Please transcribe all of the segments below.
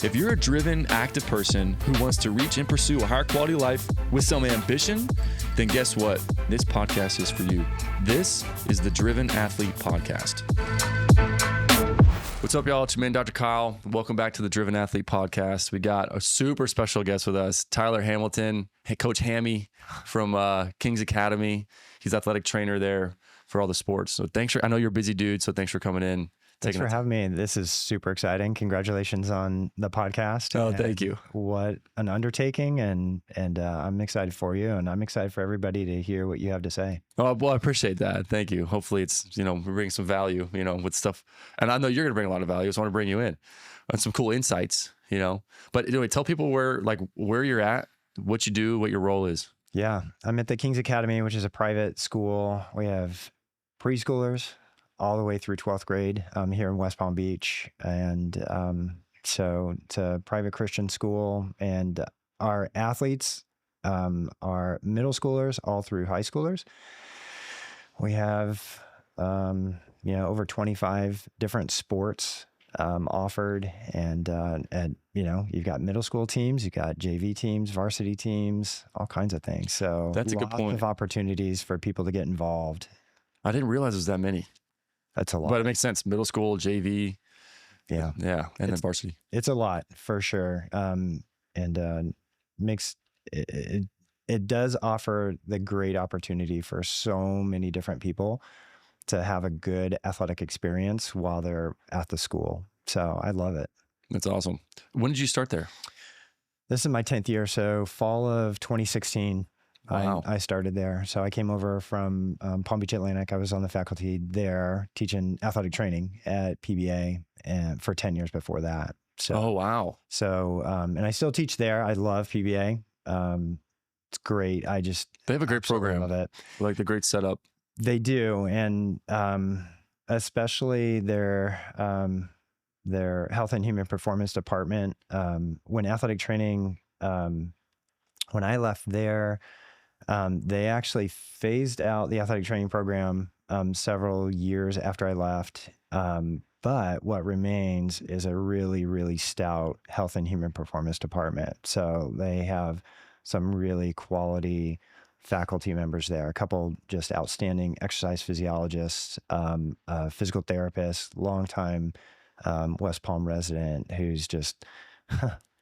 If you're a driven, active person who wants to reach and pursue a higher quality life with some ambition, then guess what? This podcast is for you. This is the Driven Athlete Podcast. What's up, y'all? It's your man, Dr. Kyle. Welcome back to the Driven Athlete Podcast. We got a super special guest with us, Tyler Hamilton, Coach Hammy from King's Academy. He's athletic trainer there for all the sports. So I know you're a busy dude, so thanks for coming in. Thanks for having me. This is super exciting. Congratulations on the podcast. Oh, thank you. What an undertaking. And I'm excited for you, and I'm excited for everybody to hear what you have to say. Oh, well, I appreciate that. Thank you. Hopefully it's, we're bringing some value, with stuff. And I know you're going to bring a lot of value. So I want to bring you in on some cool insights, But anyway, tell people where you're at, what you do, what your role is. Yeah. I'm at the King's Academy, which is a private school. We have preschoolers all the way through 12th grade here in West Palm Beach. And so it's a private Christian school, and our athletes are middle schoolers all through high schoolers. We have, over 25 different sports offered. And you've got middle school teams, you've got JV teams, varsity teams, all kinds of things. So that's a good point. Lots of opportunities for people to get involved. I didn't realize there's that many. That's a lot. But it makes sense. Middle school, JV. Yeah. Yeah. And then varsity. It's a lot for sure. Makes it does offer the great opportunity for so many different people to have a good athletic experience while they're at the school. So I love it. That's awesome. When did you start there? This is my 10th year. So fall of 2016. Wow. I started there. So I came over from Palm Beach Atlantic. I was on the faculty there teaching athletic training at PBA and for 10 years before that. So, oh, wow. So, and I still teach there. I love PBA. It's great. They have a great program. Love it. Like the great setup. They do. And especially their health and human performance department. When athletic training, when I left there, they actually phased out the athletic training program several years after I left. But what remains is a really, really stout health and human performance department. So they have some really quality faculty members there, a couple just outstanding exercise physiologists, a physical therapist, longtime West Palm resident who's just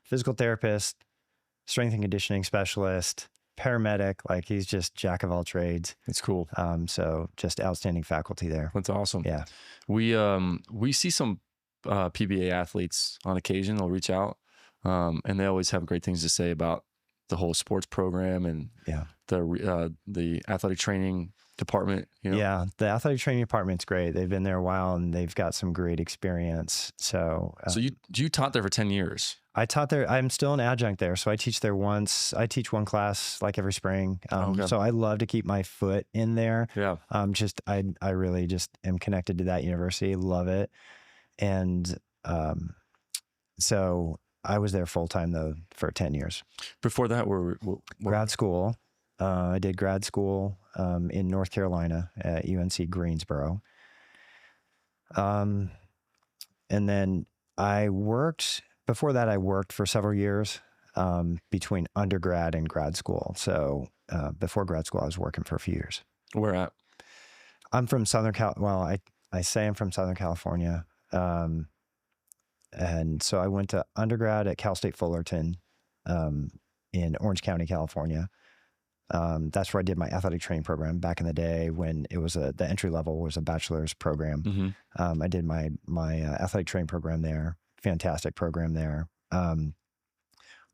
physical therapist, strength and conditioning specialist, paramedic, like he's just jack of all trades. It's cool. So just outstanding faculty there. That's awesome. Yeah. We see some PBA athletes on occasion. They'll reach out and they always have great things to say about the whole sports program and the athletic training department. Yeah, the athletic training department's great. They've been there a while and they've got some great experience. So you taught there for 10 years. I taught there. I'm still an adjunct there. So I teach there once. I teach one class like every spring. So I love to keep my foot in there. Yeah. I really just am connected to that university. Love it. And so I was there full time though for 10 years. Before that, grad school. I did grad school in North Carolina at UNC Greensboro. And then before that, I worked for several years between undergrad and grad school. So before grad school, I was working for a few years. Where at? I'm from Southern I say I'm from Southern California. And so I went to undergrad at Cal State Fullerton in Orange County, California. That's where I did my athletic training program back in the day when it was the entry level was a bachelor's program. Mm-hmm. I did my athletic training program there. Fantastic program there.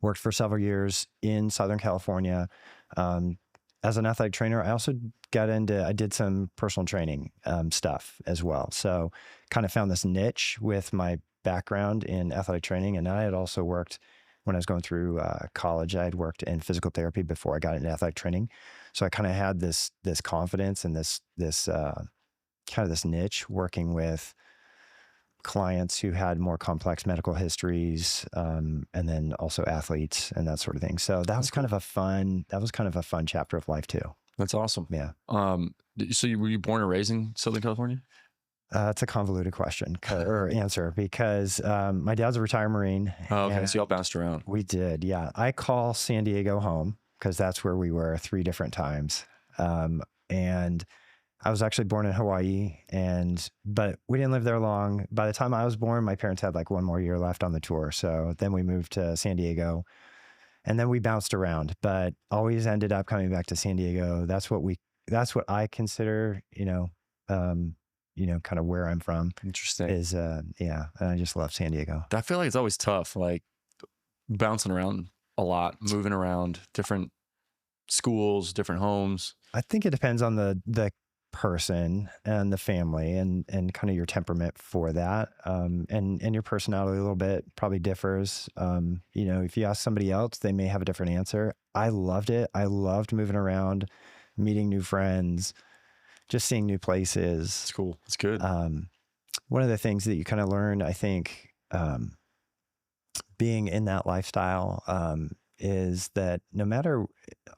Worked for several years in Southern California. As an athletic trainer, I also I did some personal training stuff as well. So kind of found this niche with my background in athletic training. And I had also worked when I was going through college, I had worked in physical therapy before I got into athletic training. So I kind of had this confidence and this kind of this niche working with clients who had more complex medical histories, and then also athletes and that sort of thing. So that was kind of a fun chapter of life too. That's awesome. Yeah. So were you born and raised in Southern California? It's a convoluted question or answer because my dad's a retired Marine. Oh, okay. And So y'all bounced around. we did, yeah. I call San Diego home because that's where we were 3 different times. And I was actually born in Hawaii, but we didn't live there long. By the time I was born, my parents had like 1 more year left on the tour. So then we moved to San Diego, and then we bounced around, but always ended up coming back to San Diego. That's what I consider, kind of where I'm from Interesting. is, yeah. And I just love San Diego. I feel like it's always tough, like bouncing around a lot, moving around different schools, different homes. I think it depends on the person and the family and kind of your temperament for that. And your personality a little bit probably differs. If you ask somebody else, they may have a different answer. I loved it. I loved moving around, meeting new friends, just seeing new places. It's cool. It's good. One of the things that you kind of learn, I think, being in that lifestyle, is that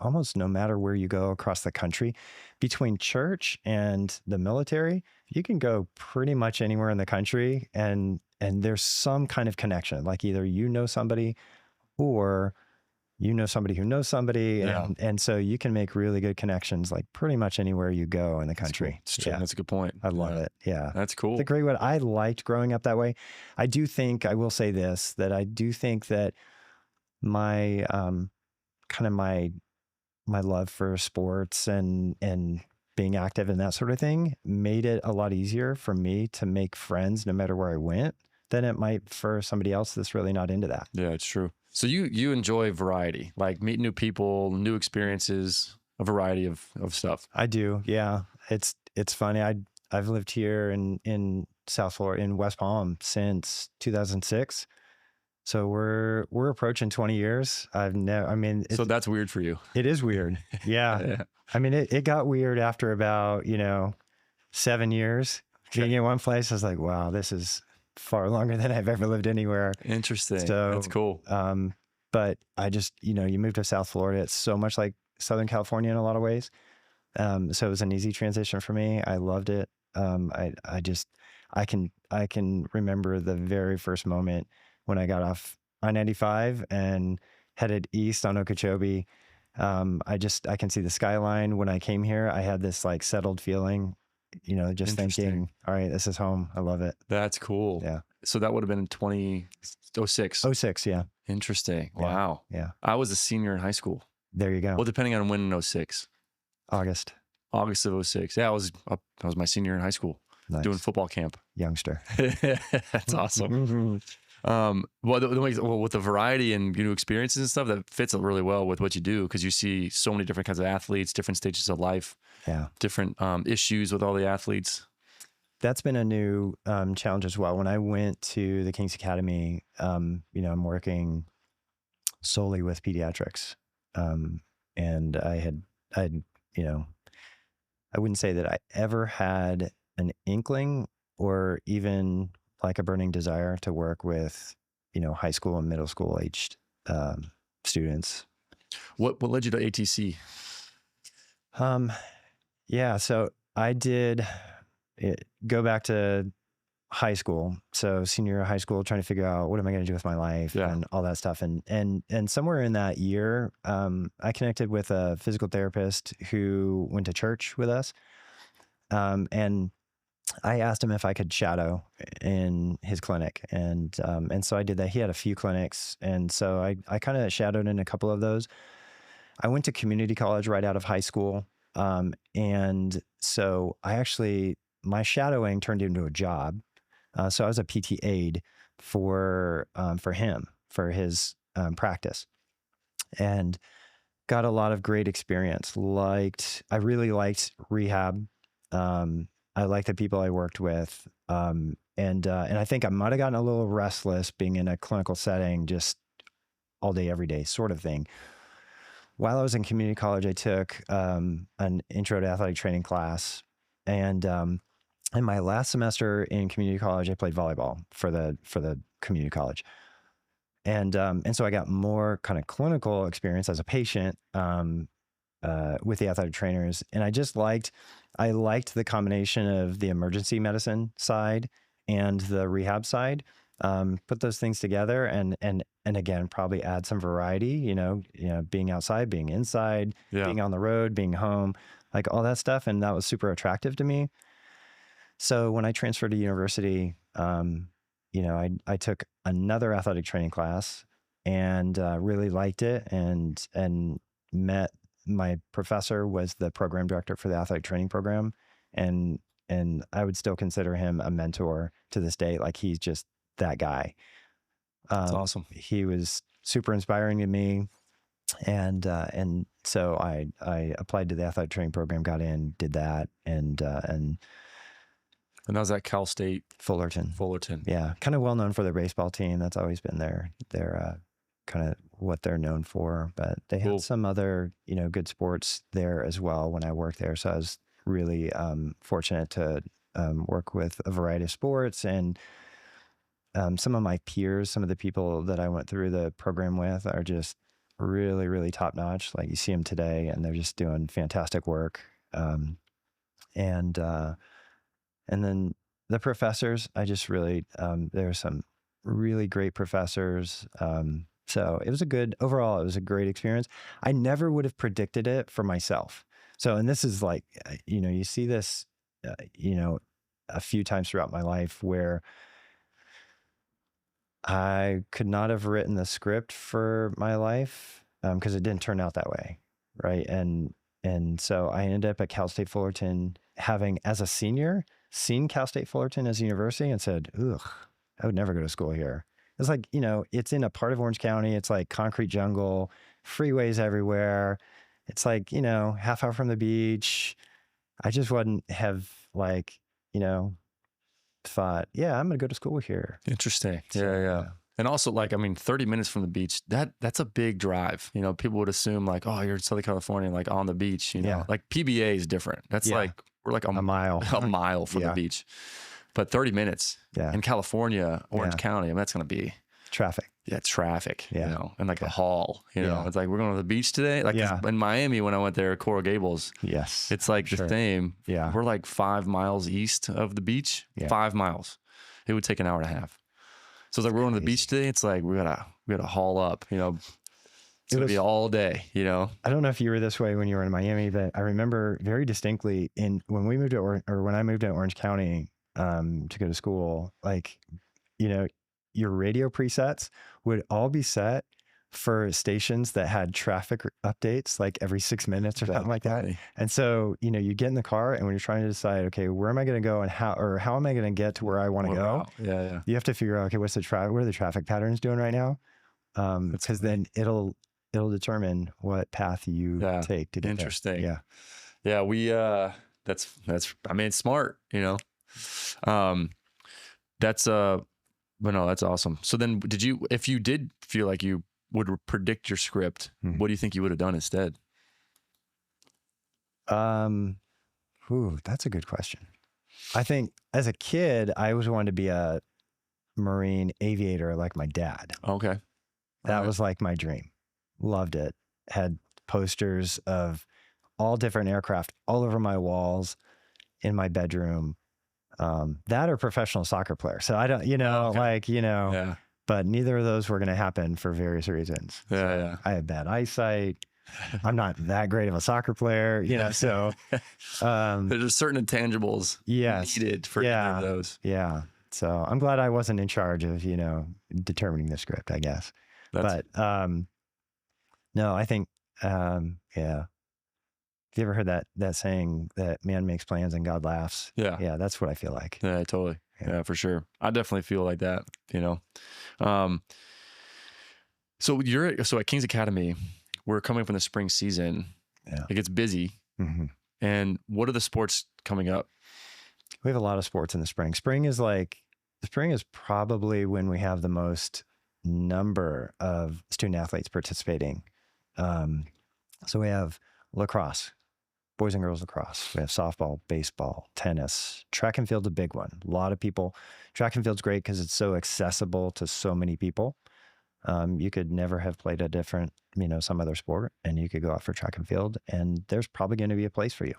almost no matter where you go across the country, between church and the military, you can go pretty much anywhere in the country and there's some kind of connection. Like either you know somebody or you know somebody who knows somebody. Yeah. And so you can make really good connections like pretty much anywhere you go in the country. It's true. Yeah. That's a good point. I love it. Yeah. That's cool. It's a great way. I liked growing up that way. I will say this, that I do think that my kind of my love for sports and being active and that sort of thing made it a lot easier for me to make friends no matter where I went than it might for somebody else that's really not into that. Yeah, it's true. So you enjoy variety, like meeting new people, new experiences, a variety of stuff. I do. Yeah. It's funny. I've lived here in South Florida, in West Palm since 2006. So we're approaching 20 years. So that's weird for you. It is weird. Yeah. Yeah. I mean, it got weird after about, 7 years being in one place. I was like, wow, this is far longer than I've ever lived anywhere. Interesting. So That's cool. But I just, you move to South Florida. It's so much like Southern California in a lot of ways. So it was an easy transition for me. I loved it. I can remember the very first moment when I got off I-95 and headed east on Okeechobee. I can see the skyline. When I came here, I had this like settled feeling, just thinking, all right, this is home. I love it. That's cool. Yeah. So that would have been in 2006. 06, yeah. Interesting. Yeah. Wow. Yeah. I was a senior in high school. There you go. Well, depending on when in 06. August of 06. Yeah, I was my senior in high school. Nice. Doing football camp. Youngster. That's awesome. With the variety and new experiences and stuff, that fits really well with what you do because you see so many different kinds of athletes, different stages of life, Yeah. different issues with all the athletes. That's been a new challenge as well. When I went to the King's Academy, I'm working solely with pediatrics, and I wouldn't say that I ever had an inkling or even like a burning desire to work with, high school and middle school aged students. What led you to ATC? Yeah, so I did go back to high school. So senior year of high school, trying to figure out what am I going to do with my life and all that stuff. And somewhere in that year, I connected with a physical therapist who went to church with us. And I asked him if I could shadow in his clinic. And so I did that. He had a few clinics. And so I kind of shadowed in a couple of those. I went to community college right out of high school. And so my shadowing turned into a job. So I was a PT aide for him, for his practice, and got a lot of great experience. I really liked rehab. I liked the people I worked with. And I think I might've gotten a little restless being in a clinical setting, just all day, every day sort of thing. While I was in community college, I took an intro to athletic training class, and in my last semester in community college, I played volleyball for the community college, and so I got more kind of clinical experience as a patient, with the athletic trainers, and I liked the combination of the emergency medicine side and the rehab side. Put those things together, and again, probably add some variety. Being outside, being inside, being on the road, being home, like all that stuff, and that was super attractive to me. So when I transferred to university, I took another athletic training class and really liked it, and met my professor was the program director for the athletic training program, and I would still consider him a mentor to this day. Like, he's just that guy. That's awesome. He was super inspiring to me, and so I applied to the athletic training program, got in, did that, and that was at Cal State Fullerton. Yeah, kind of well known for their baseball team. That's always been their kind of what they're known for. But they had some other good sports there as well when I worked there. So I was really fortunate to work with a variety of sports, and some of my peers, some of the people that I went through the program with, are just really, really top notch. Like, you see them today, and they're just doing fantastic work. And then the professors, I just really, there are some really great professors. So it was overall, it was a great experience. I never would have predicted it for myself. So, and this is like, you see this, a few times throughout my life where I could not have written the script for my life, because it didn't turn out that way. Right. And so I ended up at Cal State Fullerton, having, as a senior, seen Cal State Fullerton as a university and said, ugh, I would never go to school here. It's like, it's in a part of Orange County. It's like concrete jungle, freeways everywhere. It's like, half hour from the beach. I just wouldn't have thought, yeah, I'm going to go to school here. Interesting. So, yeah. And also, 30 minutes from the beach, that's a big drive. People would assume like, oh, you're in Southern California, like on the beach, like PBA is different. That's like, we're like a mile from the beach, but 30 minutes in California, Orange County, that's going to be traffic. Yeah. Traffic, and like a haul, it's like, we're going to the beach today. Like in Miami, when I went there, Coral Gables, it's like the same. Yeah. We're like 5 miles east of the beach, 5 miles. It would take an hour and a half. So it's like, we're going to the beach today. It's like, we gotta haul up, it's gonna be all day, I don't know if you were this way when you were in Miami, but I remember very distinctly when we moved to, or when I moved to Orange County, to go to school, like, your radio presets would all be set for stations that had traffic updates like every 6 minutes or something like that. And so, you get in the car, and when you're trying to decide, okay, where am I going to go, and how am I going to get to where I want to go? Yeah. You have to figure out, okay, what are the traffic patterns doing right now? Because then it'll determine what path you take to get Interesting. there. Yeah. We, that's, I mean, it's smart, but no, that's awesome. So then if you did feel like you would predict your script, what do you think you would have done instead? That's a good question. I think as a kid, I always wanted to be a Marine aviator like my dad. Okay. That was like my dream. Loved it. Had posters of all different aircraft all over my walls in my bedroom. That or professional soccer player. So I don't, but neither of those were going to happen for various reasons. Yeah. I had bad eyesight. I'm not that great of a soccer player, so. There's certain intangibles needed for either of those. Yeah. So I'm glad I wasn't in charge of, determining the script, I guess. No, I think, have you ever heard that saying that man makes plans and God laughs? Yeah. Yeah, that's what I feel like. Yeah, totally. Yeah, for sure. I definitely feel like that, So at King's Academy, we're coming from the spring season. Yeah. It gets busy. Mm-hmm. And what are the sports coming up? We have a lot of sports in the spring. Spring is probably when we have the most number of student athletes participating. So we have lacrosse, boys and girls lacrosse. We have softball, baseball, tennis. Track and field's a big one. A lot of people. Track and field's great because it's so accessible to so many people. You could never have played a different, some other sport, and you could go out for track and field, and there's probably going to be a place for you.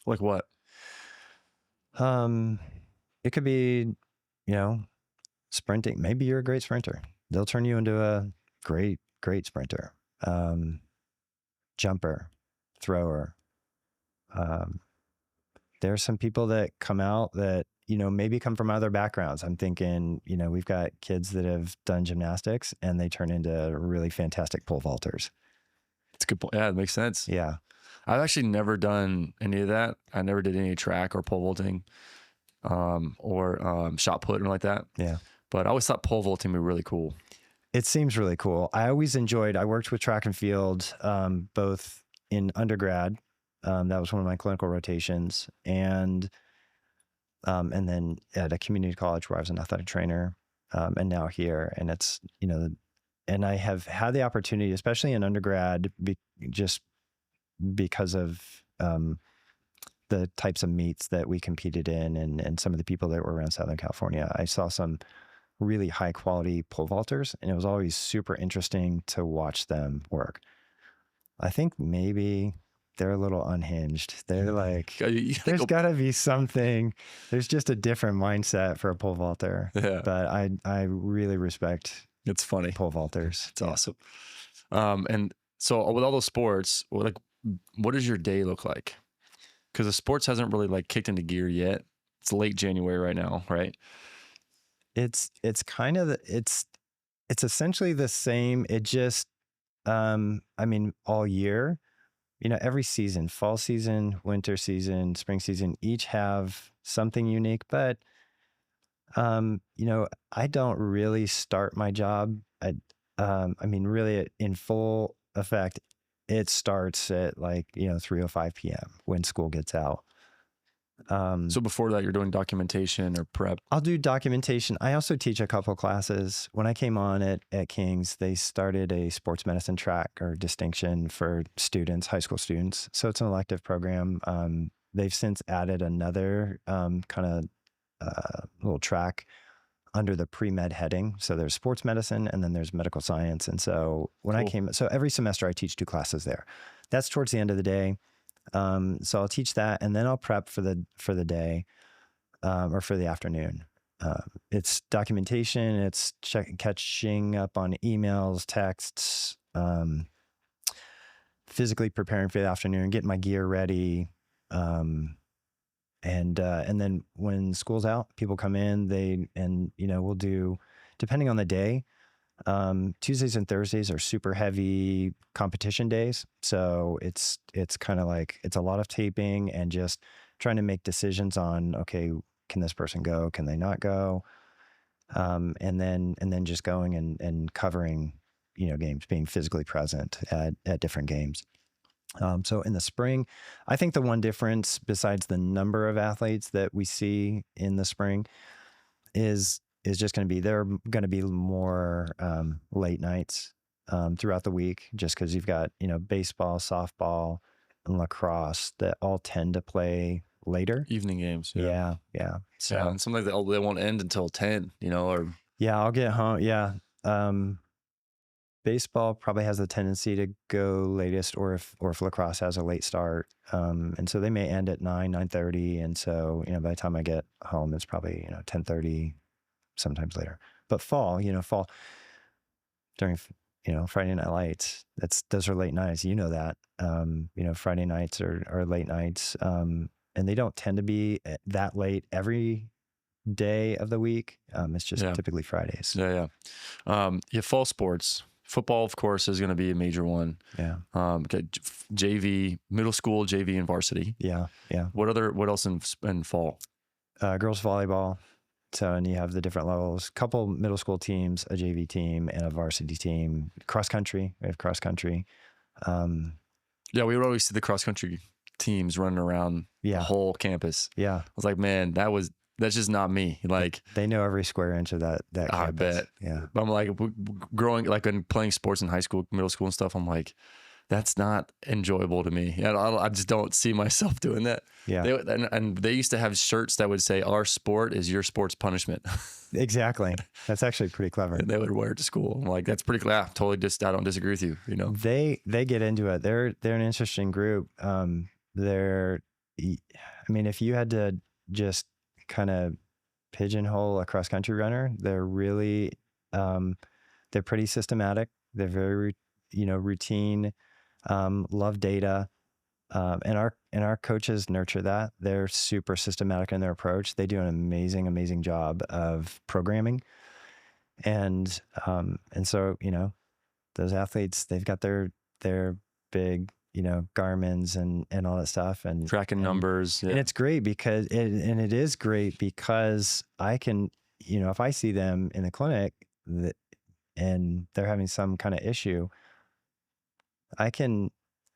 Like what? It could be, sprinting. Maybe you're a great sprinter. They'll turn you into a great sprinter. Jumper, thrower. There are some people that come out that, maybe come from other backgrounds. I'm thinking, we've got kids that have done gymnastics and they turn into really fantastic pole vaulters. It's a good point. Yeah, it makes sense. Yeah. I've actually never done any of that. I never did any track or pole vaulting, or shot put or like that. Yeah. But I always thought pole vaulting would be really cool. It seems really cool. I worked with track and field, both in undergrad. That was one of my clinical rotations, and then at a community college where I was an athletic trainer, and now here. And it's, and I have had the opportunity, especially in undergrad, just because of the types of meets that we competed in, and some of the people that were around Southern California. I saw some really high quality pole vaulters, and it was always super interesting to watch them work. I think maybe they're a little unhinged. They're like, there's got to be something. There's just a different mindset for a pole vaulter. Yeah. But I really respect. It's funny. Pole vaulters. It's awesome. And so with all those sports, like, what does your day look like? Because the sports hasn't really like kicked into gear yet. It's late January right now, right? It's kind of, it's essentially the same. It just, all year, every season, fall season, winter season, spring season, each have something unique, but, I don't really start my job really in full effect. It starts at 3:05 p.m. when school gets out. So before that, you're doing documentation or prep? I'll do documentation. I also teach a couple classes. When I came on at King's, they started a sports medicine track or distinction for students, high school students. So it's an elective program. They've since added another little track under the pre-med heading. So there's sports medicine and then there's medical science. And so when I came, so every semester I teach 2 classes there. That's towards the end of the day. So I'll teach that, and then I'll prep for the day, or for the afternoon. It's documentation. It's catching up on emails, texts, physically preparing for the afternoon, getting my gear ready. And then when school's out, people come in, we'll do, depending on the day, Tuesdays and Thursdays are super heavy competition days. So it's kind of like, it's a lot of taping and just trying to make decisions on, okay, can this person go? Can they not go? And then just going and covering, games, being physically present at different games. So in the spring, I think the one difference besides the number of athletes that we see in the spring is just going to be, there are going to be more late nights throughout the week, just because you've got, baseball, softball, and lacrosse that all tend to play later. Evening games. Yeah. So, and sometimes they won't end until 10, or. Yeah, I'll get home. Yeah. Baseball probably has the tendency to go latest, or if lacrosse has a late start. And so they may end at 9:30. And so, by the time I get home, it's probably, 10:30, sometimes later. But fall during, Friday Night Lights, those are late nights. That, Friday nights are late nights. And they don't tend to be that late every day of the week. It's just typically Fridays. Yeah. Fall sports. Football, of course, is going to be a major one. Yeah. Okay, JV, middle school, JV, and varsity. Yeah. What else in fall? Girls volleyball. So, and you have the different levels, couple middle school teams, a JV team, and a varsity team. Cross country, we have cross country. Yeah, we would always see the cross country teams running around the whole campus. Yeah. I was like, man, that's just not me. Like, they know every square inch of that campus. I bet. Yeah. But I'm like, growing, like, and playing sports in high school, middle school and stuff, I'm like, that's not enjoyable to me. I just don't see myself doing that. Yeah, And they used to have shirts that would say, "Our sport is your sport's punishment." exactly. That's actually pretty clever. And they would wear it to school. I'm like, that's pretty clear. Totally I don't disagree with you, you know? They get into it. They're an interesting group. They're, I mean, if you had to just kind of pigeonhole a cross country runner, they're really, they're pretty systematic. They're very, routine, love data. And our coaches nurture that. They're super systematic in their approach. They do an amazing job of programming. And so, those athletes, they've got their big, Garmin's and all that stuff and Tracking numbers. Yeah. and it's great because it is great because I can, if I see them in the clinic and they're having some kind of issue, I can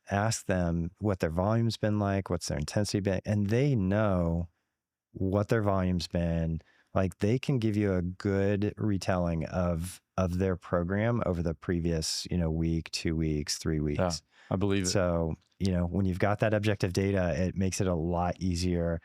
ask them what their volume's been like, what's their intensity been, and they know what their volume's been. Like they can give you a good retelling of their program over the previous, week, 2 weeks, 3 weeks. Yeah, I believe it. So, when you've got that objective data, it makes it a lot easier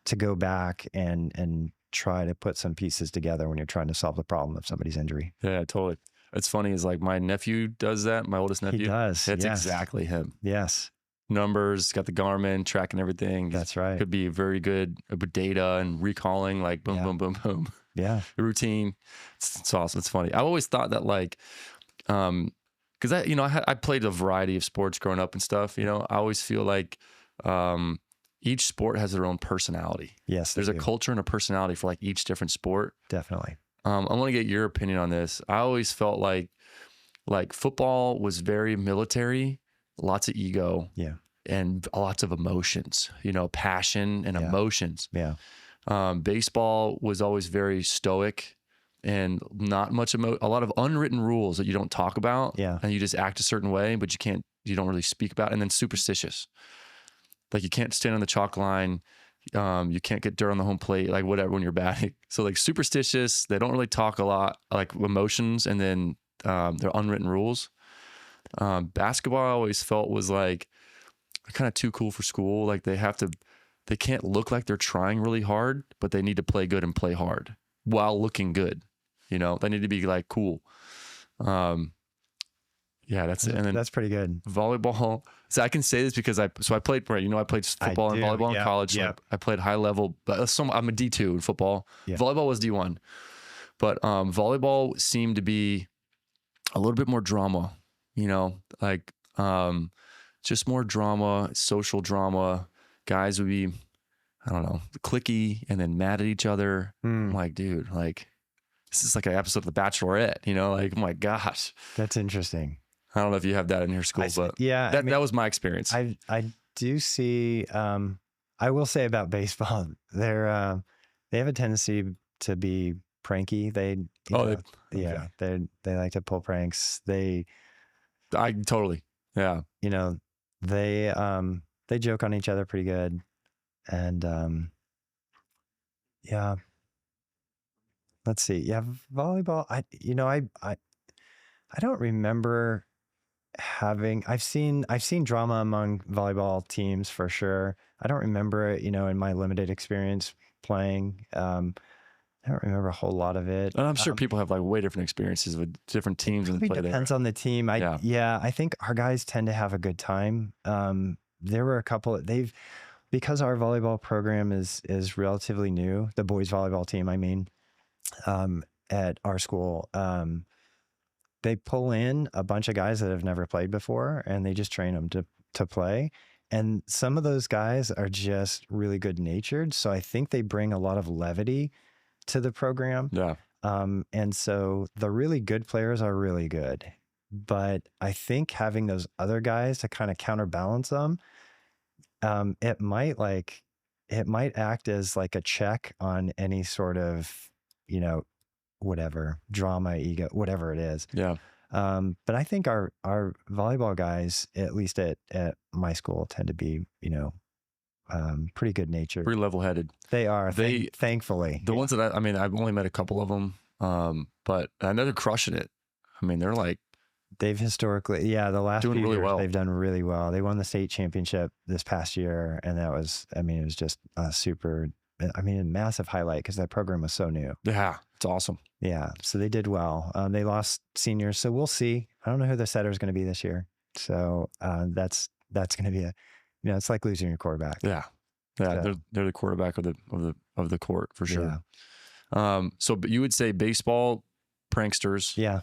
to go back and try to put some pieces together when you're trying to solve the problem of somebody's injury. Yeah, totally. It's funny is like my nephew does that. My oldest nephew. He does. It's yes. exactly him. Yes. Numbers, got the Garmin, tracking everything. That's right. Could be very good with data and recalling, like boom, Yeah. boom, boom, boom. Yeah. The routine. It's awesome. It's funny. I've always thought that like, because I played a variety of sports growing up and stuff. I always feel like each sport has their own personality. Yes. There's a culture and a personality for like each different sport. Definitely. I want to get your opinion on this. I always felt like football was very military, lots of ego, Yeah. and lots of emotions, passion and Yeah. emotions. Yeah. Baseball was always very stoic and not much a lot of unwritten rules that you don't talk about. Yeah. And you just act a certain way, but you don't really speak about it. And then superstitious. Like you can't stand on the chalk line. You can't get dirt on the home plate, like whatever, when you're batting. So like superstitious, they don't really talk a lot, like emotions, and then they're unwritten rules. Basketball I always felt was like kind of too cool for school. Like they can't look like they're trying really hard, but they need to play good and play hard while looking good. They need to be like cool. Yeah, that's it. And then that's pretty good. volleyball. So I can say this because I played, right? I played football and volleyball in college. Yeah. So I played high level, but I'm a D2 in football. Yeah. Volleyball was D1, but volleyball seemed to be a little bit more drama, like just more drama, social drama. Guys would be, I don't know, cliquey and then mad at each other. I'm like, dude, like this is like an episode of The Bachelorette, like, oh my gosh. That's interesting. I don't know if you have that in your school, but yeah, that was my experience. I do see. I will say about baseball, they have a tendency to be pranky. They like to pull pranks. I totally, yeah. They joke on each other pretty good, and yeah. Let's see. Yeah, volleyball. I don't remember having. I've seen drama among volleyball teams for sure. I don't remember it. In my limited experience playing. I don't remember a whole lot of it. And I'm sure people have like way different experiences with different teams and play depends on the team. I think our guys tend to have a good time. There were a couple. Because our volleyball program is relatively new. The boys volleyball team, I mean. At our school, they pull in a bunch of guys that have never played before and they just train them to play. And some of those guys are just really good natured. So I think they bring a lot of levity to the program. Yeah. And so the really good players are really good, but I think having those other guys to kind of counterbalance them, it might act as like a check on any sort of, whatever drama, ego, whatever it is. Yeah. But I think our volleyball guys, at least at my school, tend to be, pretty good natured. Pretty level headed. They are, thankfully. The ones that I've only met a couple of them, but I know they're crushing it. I mean, they're like they've historically, the last Doing few really years, well. they've done really well. They won the state championship this past year. And that was, I mean, it was just a a massive highlight because that program was so new. Yeah, it's awesome. Yeah. So they did well. They lost seniors. So we'll see. I don't know who the setter is going to be this year. So that's going to be it's like losing your quarterback. Yeah. Yeah. So, They're the quarterback of the court for sure. Yeah. But you would say baseball pranksters. Yeah.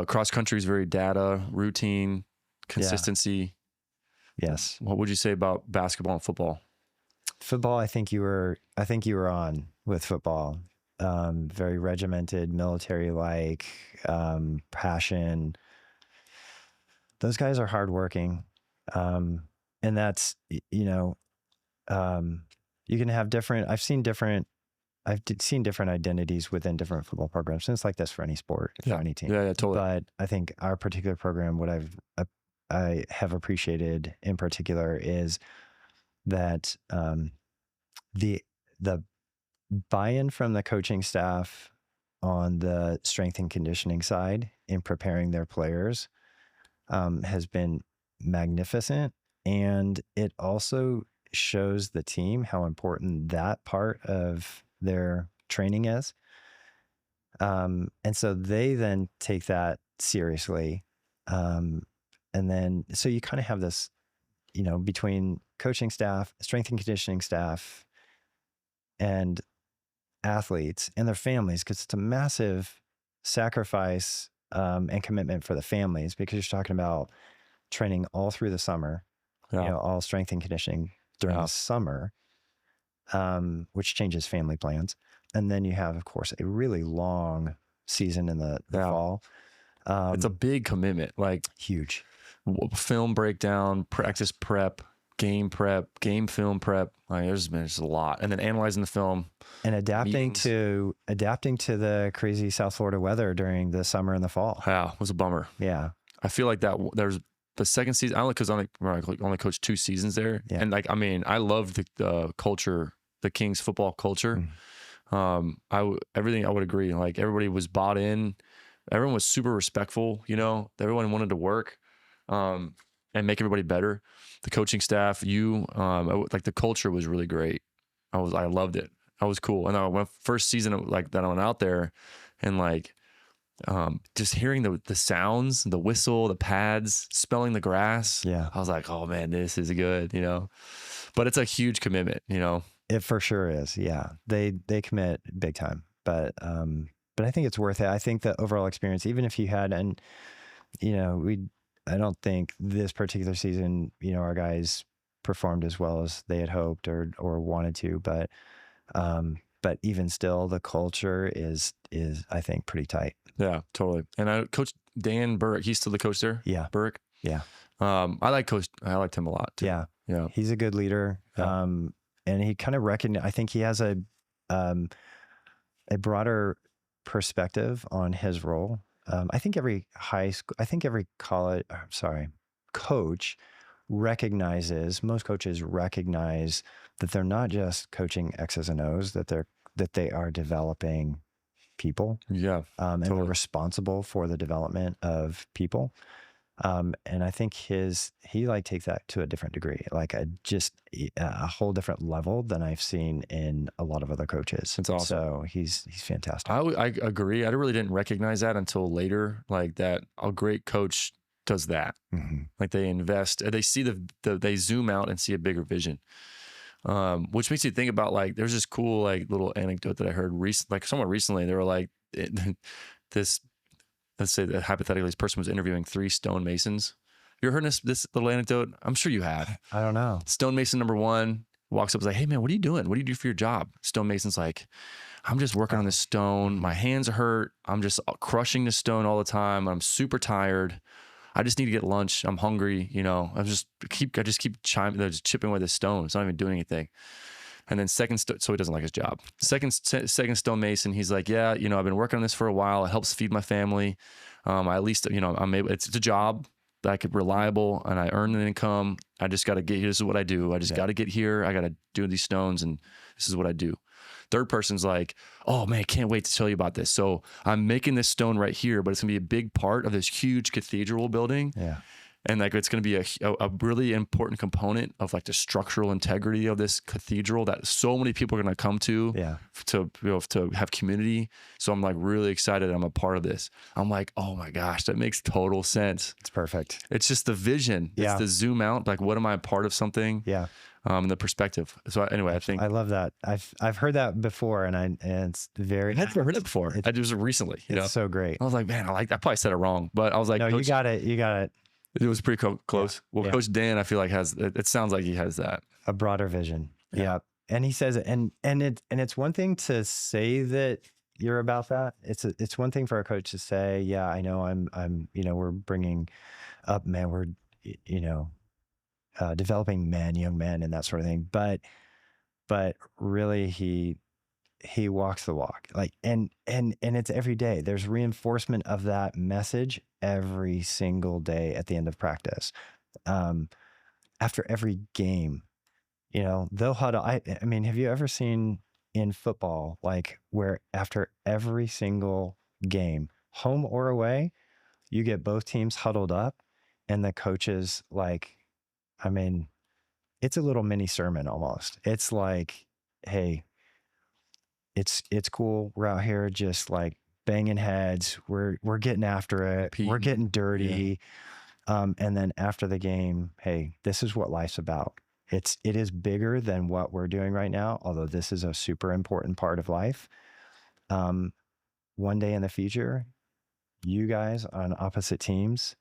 Cross country is very data, routine, consistency. Yes. What would you say about basketball and football? Football, I think you were on with football. Very regimented, military-like, passion. Those guys are hardworking. And that's, you can have I've seen different identities within different football programs. And it's like this for any sport, for any team. Yeah, totally. But I think our particular program, what I have appreciated in particular is that the buy-in from the coaching staff on the strength and conditioning side in preparing their players has been magnificent, and it also shows the team how important that part of their training is. And so they then take that seriously, and then so you kind of have this, between coaching staff, strength and conditioning staff, and athletes and their families, because it's a massive sacrifice and commitment for the families, because you're talking about training all through the summer, all strength and conditioning during the summer, which changes family plans. And then you have, of course, a really long season in the fall. It's a big commitment, like huge. Film breakdown, practice prep, game film prep. Like there's a lot, and then analyzing the film and adapting to the crazy South Florida weather during the summer and the fall. Yeah, it was a bummer. Yeah, I feel like that there's the second season. I only coached 2 seasons there, and I love the culture, the Kings football culture. Everything I would agree. Like everybody was bought in. Everyone was super respectful. Everyone wanted to work. And make everybody better. The coaching staff, the culture was really great. I loved it. I was cool. And when first season that I went out there, and just hearing the sounds, the whistle, the pads, smelling the grass. Yeah, I was like, oh man, this is good. But it's a huge commitment. It for sure is. Yeah, they commit big time. But I think it's worth it. I think the overall experience, even if you had, I don't think this particular season, our guys performed as well as they had hoped or wanted to, but even still, the culture is I think pretty tight. Yeah, totally. And I coached Dan Burke. He's still the coach there. Yeah, Burke. Yeah, I liked him a lot too. Yeah, he's a good leader. Yeah. And he kind of I think he has a broader perspective on his role. I think every coach most coaches recognize that they're not just coaching X's and O's, that they are developing people. Yeah. And they're responsible for the development of people. And I think he takes that to a different degree, like a whole different level than I've seen in a lot of other coaches. It's awesome. So he's fantastic. I agree. I really didn't recognize that until later, like that a great coach does that. Mm-hmm. Like they invest, they see they zoom out and see a bigger vision. Which makes you think about, like, there's this cool, like, little anecdote that I heard somewhat recently. They were like, let's say that hypothetically this person was interviewing 3 stonemasons. You ever heard this little anecdote? I'm sure you have. I don't know. Stonemason number 1 walks up and is like, hey man, what are you doing? What do you do for your job? Stonemason's like, I'm just working on this stone. My hands hurt. I'm just crushing the stone all the time. I'm super tired. I just need to get lunch. I'm hungry. I just keep chipping away the stone. It's not even doing anything. And then so he doesn't like his job. Second stonemason, he's like, yeah, I've been working on this for a while. It helps feed my family. At least, I'm able, it's a job that I could reliable, and I earn an income. I just got to get here. This is what I do. I just got to get here. I got to do these stones, and this is what I do. Third person's like, oh man, can't wait to tell you about this. So I'm making this stone right here, but it's gonna be a big part of this huge cathedral building. Yeah. And like, it's going to be a really important component of like the structural integrity of this cathedral that so many people are going to come to, to have community. So I'm like really excited that I'm a part of this. I'm like, oh my gosh, that makes total sense. It's perfect. It's just the vision. Yeah. It's the zoom out. Like, what am I a part of something? Yeah. And the perspective. So anyway, I think I love that. I've heard that before, and it's very. I never heard it before. I just recently, you know, so great. I was like, man, I probably said it wrong, but I was like, no, Coach, you got it. it was pretty close. Yeah. Well, Yeah. Coach Dan, I feel like it sounds like he has that. A broader vision. Yeah. Yeah. And he says, and it's one thing to say that you're about that. It's one thing for a coach to say, yeah, I know I'm, we're bringing up men, we're, developing men, young men and that sort of thing. But really he walks the walk, like, and it's every day. There's reinforcement of that message every single day at the end of practice. After every game, they'll huddle. I mean, have you ever seen in football, like where after every single game, home or away, you get both teams huddled up and the coaches, like, I mean, it's a little mini sermon almost. It's like, hey, it's cool. We're out here just like banging heads. We're getting after it. We're getting dirty. Yeah. And then after the game, hey, this is what life's about. It is bigger than what we're doing right now, although this is a super important part of life. One day in the future, you guys on opposite teams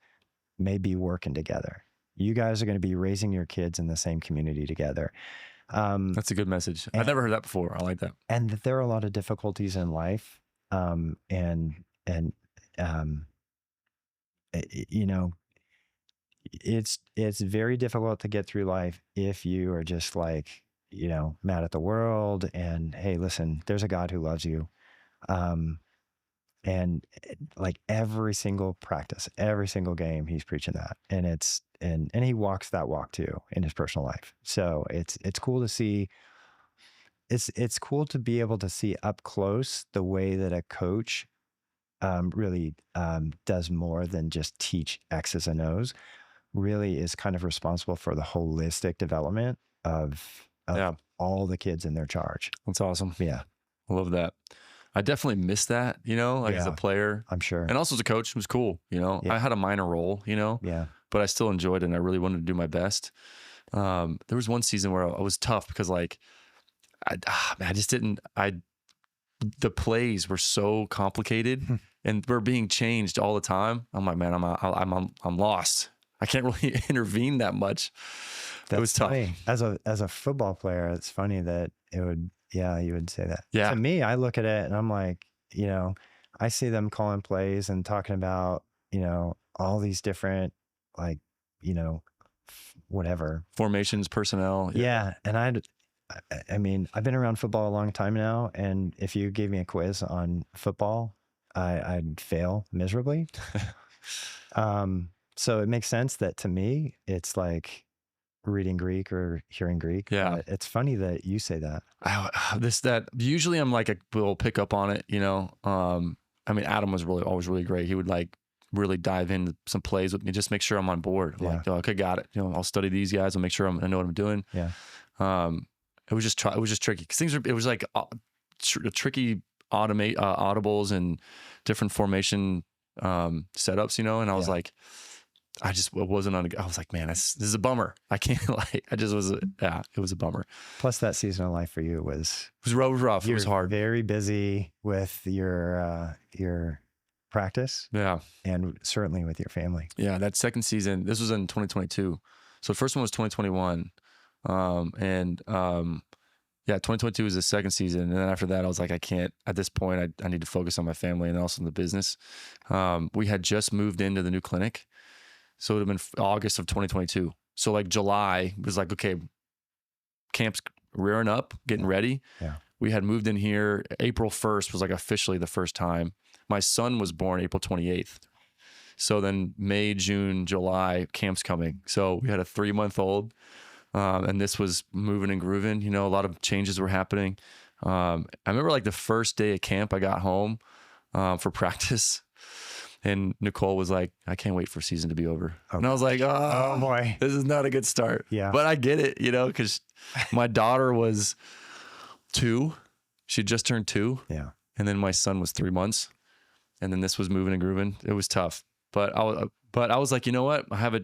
may be working together. You guys are going to be raising your kids in the same community together. That's a good message. I've never heard that before. I like that. And that there are a lot of difficulties in life. It's very difficult to get through life if you are just like, mad at the world and, hey, listen, there's a God who loves you. And like every single practice, every single game, he's preaching that. And and he walks that walk too in his personal life. So it's cool to see. It's cool to be able to see up close the way that a coach really does more than just teach X's and O's. Really is kind of responsible for the holistic development of all the kids in their charge. That's awesome. Yeah. I love that. I definitely missed that, as a player. I'm sure. And also as a coach, it was cool, I had a minor role, but I still enjoyed it and I really wanted to do my best. There was one season where I was tough because like, the plays were so complicated and we're being changed all the time. I'm like, man, I'm lost. I can't really intervene that much. It was tough. Funny. As a football player, it's funny that you would say that. Yeah. To me, I look at it and I'm like, I see them calling plays and talking about, all these different, like, whatever. Formations, personnel. Yeah. And I mean, I've been around football a long time now. And if you gave me a quiz on football, I'd fail miserably. So it makes sense that to me, it's like reading Greek or hearing Greek. Yeah. It's funny that you say that. Usually I'm like, will pick up on it, I mean, Adam was always really great. He would like really dive into some plays with me, just make sure I'm on board. I'm like, okay, got it. I'll study these guys. I'll make sure I know what I'm doing. Yeah. It was just tricky because it was like tricky audibles and different formation setups, and I was like, I was like, man, this is a bummer. I can't it was a bummer. Plus that season of life for you was rough. It was hard. Very busy with your practice. Yeah. And certainly with your family. Yeah. That second season, this was in 2022. So the first one was 2021. 2022 was the second season. And then after that, I was like, I can't, at this point, I need to focus on my family and also the business. We had just moved into the new clinic. So it would have been August of 2022. So like July was like, okay, camp's rearing up, getting ready. Yeah. We had moved in here. April 1st was like officially the first time. My son was born April 28th. So then May, June, July, camp's coming. So we had a 3-month-old. And this was moving and grooving, a lot of changes were happening. I remember like the first day of camp, I got home for practice, and Nicole was like, "I can't wait for season to be over." Oh, and I was like, oh boy, this is not a good start." Yeah. But I get it, because my daughter was 2. She just turned 2. Yeah. And then my son was 3 months. And then this was moving and grooving. It was tough. But I was like, you know what? I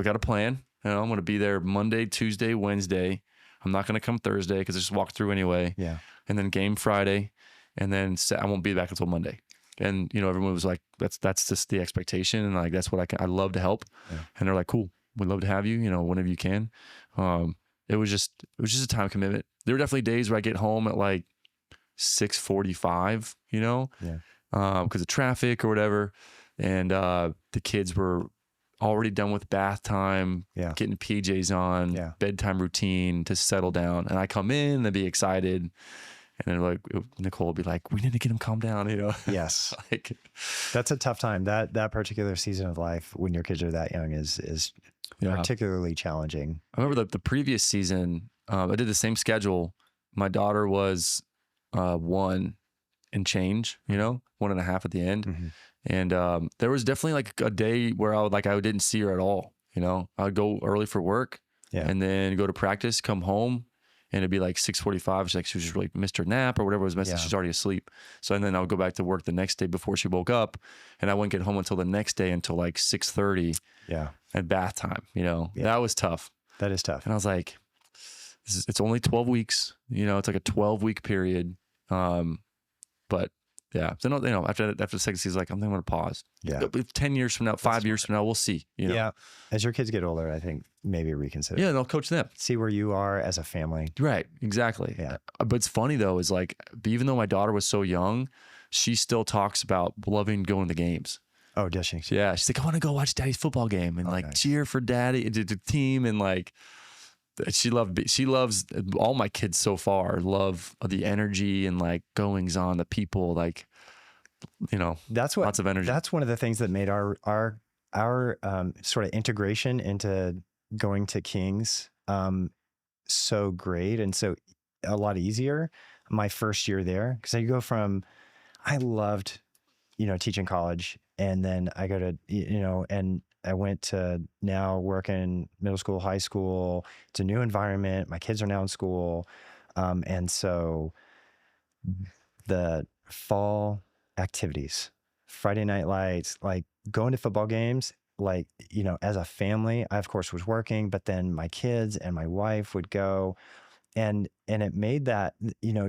got a plan. I'm going to be there Monday, Tuesday, Wednesday. I'm not going to come Thursday because I just walked through anyway. Yeah. And then game Friday. And then I won't be back until Monday. And, everyone was like, that's just the expectation. And like, that's what I love to help. Yeah. And they're like, cool. We'd love to have you, whenever you can. It was just a time commitment. There were definitely days where I get home at like 6:45, Yeah. because of traffic or whatever. And the kids were already done with bath time, Yeah. getting PJs on, Yeah. bedtime routine to settle down. And I come in and be excited. And then like Nicole would be like, we need to get him calmed down, Yes. like, That's a tough time. That particular season of life when your kids are that young is particularly challenging. I remember the previous season, I did the same schedule. My daughter was 1 and change, 1.5 at the end. Mm-hmm. And there was definitely like a day where I didn't see her at all. I would go early for work, Yeah. and then go to practice, come home, and it'd be like 6:45. She was just like missed her nap or whatever was missing. Yeah. She's already asleep. So and then I would go back to work the next day before she woke up, and I wouldn't get home until the next day until like 6:30 Yeah. at bath time. That was tough. That is tough. And I was like, it's only 12 weeks. It's like a 12-week period. But yeah, so after the second season, like I'm going to pause. Yeah. 10 years from now, 5 years from now, we'll see. Yeah. As your kids get older, I think maybe reconsider. Yeah, and I'll coach them. See where you are as a family. Right. Exactly. Yeah. But it's funny though, is like, even though my daughter was so young, she still talks about loving going to the games. Oh, does she? Yeah. She's like, I want to go watch daddy's football game and like cheer for daddy, the team. And like, she loves all my kids so far, love the energy and like goings on, the people, like, That's what, lots of energy. That's one of the things that made our sort of integration into going to Kings so great and so a lot easier my first year there, because I loved teaching college, and then I go to and I went to now work in middle school, high school. It's a new environment. My kids are now in school, and so the fall activities, Friday night lights, like going to football games, like, as a family, I of course was working, but then my kids and my wife would go, and it made that,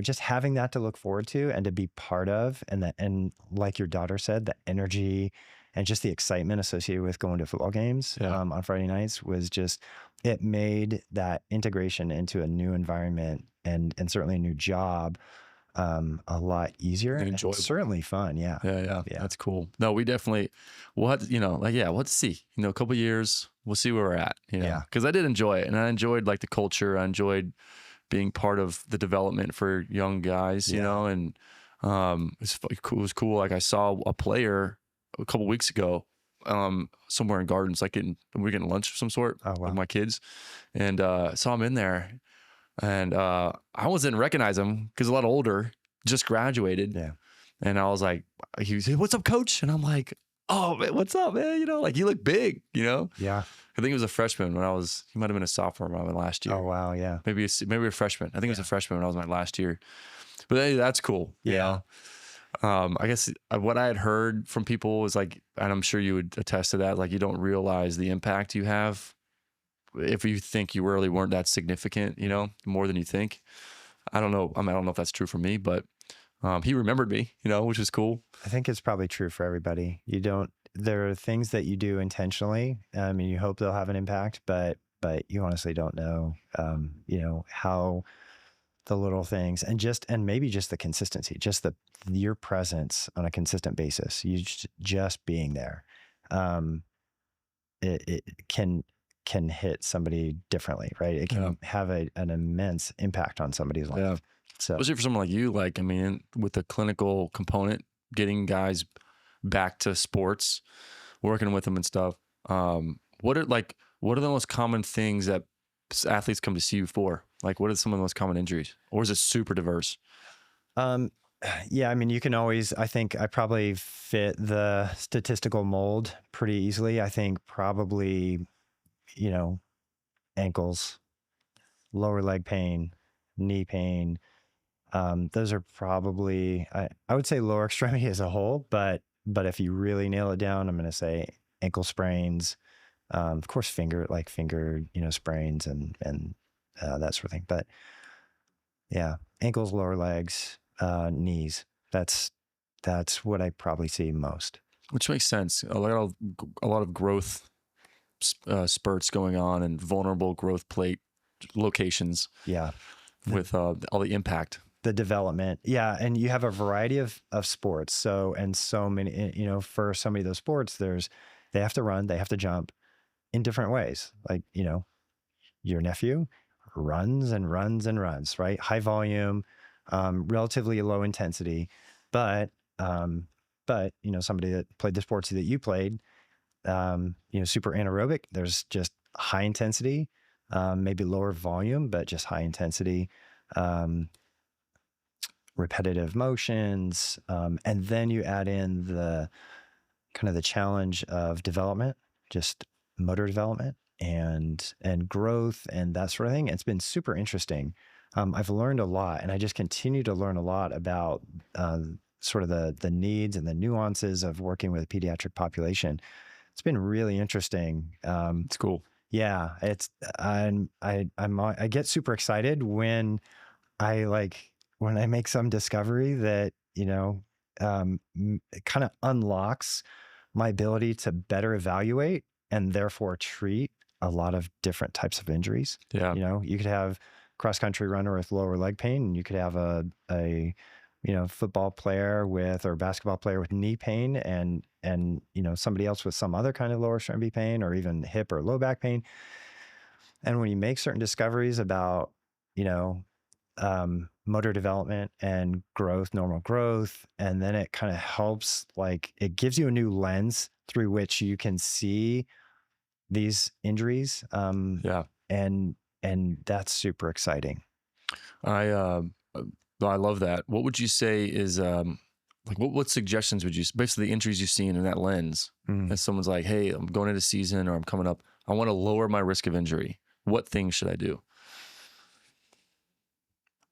just having that to look forward to and to be part of, and like your daughter said, the energy and just the excitement associated with going to football games on Friday nights was just, it made that integration into a new environment and certainly a new job a lot easier and enjoyable. Certainly fun. Yeah. Yeah. That's cool. No, we definitely, we'll have to, we'll have to see, a couple of years, we'll see where we're at, Yeah. Cause I did enjoy it, and I enjoyed like the culture. I enjoyed being part of the development for young guys, and it was cool. Like I saw a player a couple of weeks ago, somewhere in Gardens, like we were getting lunch of some sort with my kids, and saw him in there. And I almost didn't recognize him because a lot older, just graduated. Yeah. And I was like, he was, "What's up, coach?" And I'm like, "Oh, man, what's up, man? Like you look big, Yeah. I think he was a freshman he might have been a sophomore my last year. Oh, wow. Yeah. Maybe a freshman. I think he was a freshman when I was my last year. But hey, that's cool. Yeah. I guess what I had heard from people was like, and I'm sure you would attest to that, like you don't realize the impact you have if you think you really weren't that significant, more than you think. I don't know. I don't know if that's true for me, but he remembered me, which is cool. I think it's probably true for everybody. There are things that you do intentionally. You hope they'll have an impact, but you honestly don't know, how the little things and maybe just the consistency, just your presence on a consistent basis, you just being there, it can hit somebody differently, right? It can have an immense impact on somebody's life. Yeah. So, especially for someone like you, with the clinical component, getting guys back to sports, working with them and stuff. What are the most common things that athletes come to see you for? Like, what are some of the most common injuries, or is it super diverse? Um, yeah, I mean, you can always, I think I probably fit the statistical mold pretty easily. I think probably, you know, ankles, lower leg pain, knee pain. Those are probably, I would say lower extremity as a whole, but if you really nail it down, I'm going to say ankle sprains, of course, finger, sprains and that sort of thing. But yeah, ankles, lower legs, knees. That's what I probably see most. Which makes sense. A lot of growth spurts going on and vulnerable growth plate locations Yeah. with all the impact. The development. Yeah. And you have a variety of sports. So, and so many, for so many of those sports, they have to run, they have to jump in different ways. Like, your nephew runs and runs and runs, right? High volume, relatively low intensity, but, somebody that played the sports that you played, super anaerobic, there's just high intensity, maybe lower volume, but just high intensity, repetitive motions. And then you add in the kind of the challenge of development, just motor development and growth and that sort of thing. It's been super interesting. I've learned a lot, and I just continue to learn a lot about sort of the needs and the nuances of working with a pediatric population. It's been really interesting. It's cool. Yeah, I get super excited when I make some discovery that it kind of unlocks my ability to better evaluate and therefore treat a lot of different types of injuries. Yeah. You could have cross country runner with lower leg pain, and you could have a football player or basketball player with knee pain, and somebody else with some other kind of lower extremity pain, or even hip or low back pain. And when you make certain discoveries about motor development and growth, normal growth, and then it kind of helps, like, it gives you a new lens through which you can see these injuries. Yeah. And that's super exciting. I love that. What would you say is like what suggestions would you, basically the injuries you've seen in that lens, if someone's like, hey, I'm going into season or I'm coming up, I want to lower my risk of injury, what things should I do?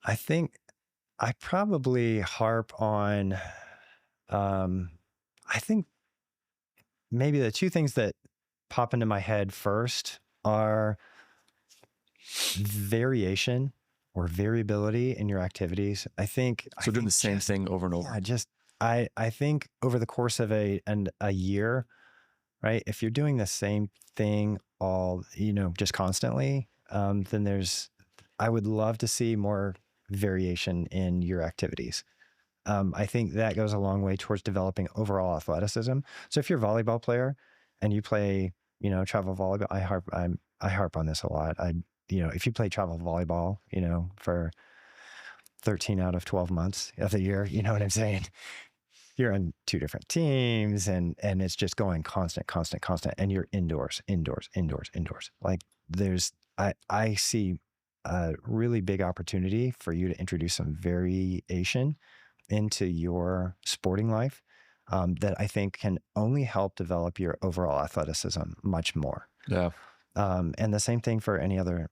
I think I probably harp on, I think maybe the two things that pop into my head first are variation or variability in your activities. I think Doing the same thing over and over. I think over the course of a year, right? If you're doing the same thing just constantly, then I would love to see more variation in your activities. I think that goes a long way towards developing overall athleticism. So if you're a volleyball player and you play, travel volleyball, I harp on this a lot. If you play travel volleyball, for 13 out of 12 months of the year, you know what I'm saying? You're on two different teams and it's just going constant, and you're indoors. Like I see a really big opportunity for you to introduce some variation into your sporting life that I think can only help develop your overall athleticism much more. Yeah. And the same thing for any other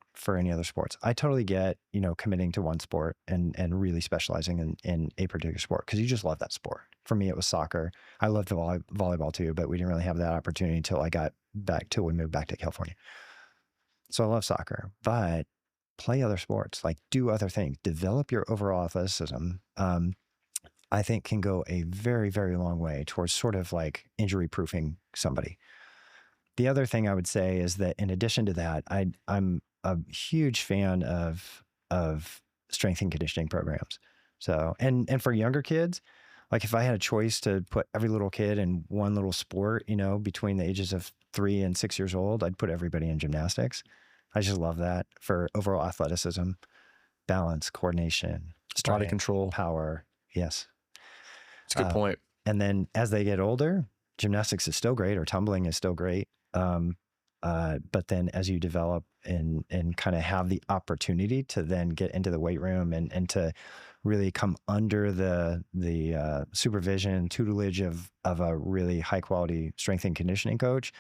sports. I totally get, committing to one sport and really specializing in a particular sport because you just love that sport. For me, it was soccer. I loved volleyball too, but we didn't really have that opportunity until we moved back to California. So I love soccer, but play other sports, like do other things, develop your overall athleticism. I think can go a very, very long way towards sort of like injury proofing somebody. The other thing I would say is that in addition to that, I'm a huge fan of strength and conditioning programs. So, and for younger kids, like if I had a choice to put every little kid in one little sport, between the ages of 3 and 6 years old, I'd put everybody in gymnastics. I just love that for overall athleticism, balance, coordination, strength, Body control, power. Yes. It's a good point. And then as they get older, gymnastics is still great, or tumbling is still great. But then as you develop and kind of have the opportunity to then get into the weight room and to really come under the supervision, tutelage of a really high quality strength and conditioning coach,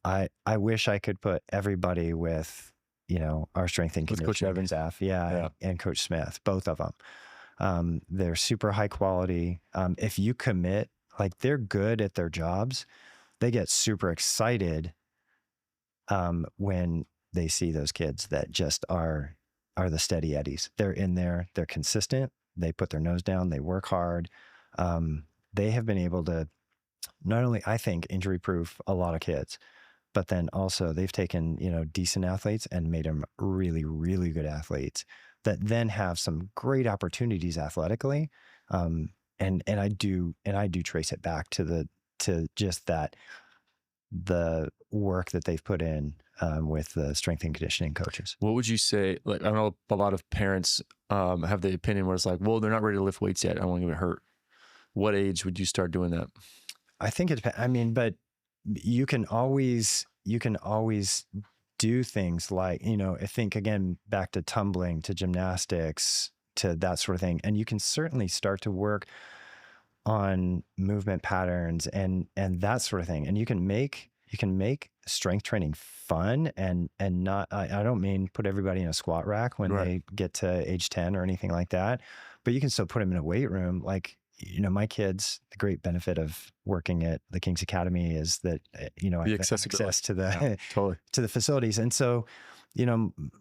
I wish I could put everybody with, our strength and With Coach conditioning Evans. staff. Yeah. And Coach Smith, both of them. They're super high quality. If you commit, like they're good at their jobs, they get super excited when they see those kids that just are the steady eddies. They're in there, they're consistent, they put their nose down, they work hard. They have been able to not only, I think, injury proof a lot of kids, but then also they've taken, decent athletes and made them really, really good athletes that then have some great opportunities athletically. And I do trace it back to just that, the work that they've put in with the strength and conditioning coaches. What would you say? Like, I know a lot of parents have the opinion where it's like, well, they're not ready to lift weights yet. I don't want to get hurt. What age would you start doing that? I think it depends. I mean, but you can always do things like, I think again, back to tumbling, to gymnastics, to that sort of thing. And you can certainly start to work on movement patterns and that sort of thing. And you can make strength training fun and not, I don't mean put everybody in a squat rack when they get to age 10 or anything like that, but you can still put them in a weight room. Like, my kids, the great benefit of working at the King's Academy is that, I have access to the, totally. to the facilities. And so,